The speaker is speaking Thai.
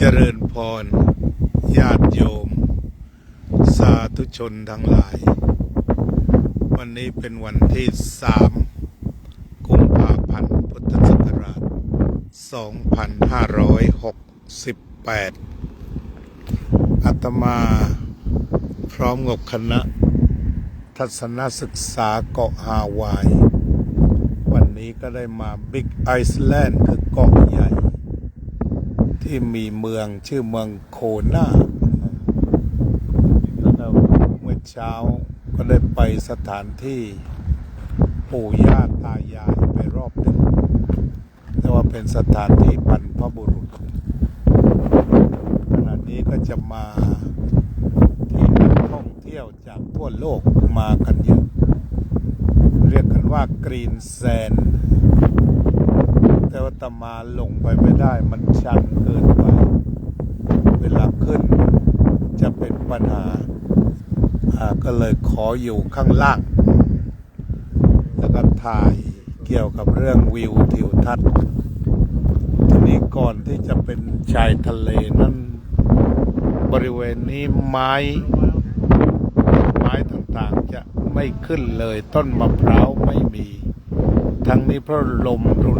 เจริญพรญาติโยมสาธุชนทั้งหลาย วันนี้เป็นวันที่3 กุมภาพันธ์ พุทธศักราช 2568 อาตมาพร้อมกับคณะทัศนศึกษาเกาะฮาวาย วันนี้ก็ได้มาบิ๊กไอซ์แลนด์คือเกาะใหญ่ที่มีเมืองชื่อเมืองโคนาแล้วเมื่อเช้าก็ได้ไปสถานที่ปู่ย่าตายายไปรอบหนึ่งแต่ว่าเป็นสถานที่บรรพบุรุษขณะนี้ก็จะมาที่นักท่องเที่ยวจากทั่วโลกมากันเยอะเรียกกันว่ากรีนแซนด์แต่ว่าอาตมาลงไปไม่ได้มันชันเกินไปเวลาขึ้นจะเป็นปัญหาก็เลยขออยู่ข้างล่างแล้วก็ถ่ายเกี่ยวกับเรื่องวิวทิวทัศน์ทีนี้ก่อนที่จะเป็นชายทะเลนั้นบริเวณนี้ไม้ต่างๆจะไม่ขึ้นเลยต้นมะพร้าวไม่มีทั้งนี้เพราะลมรุน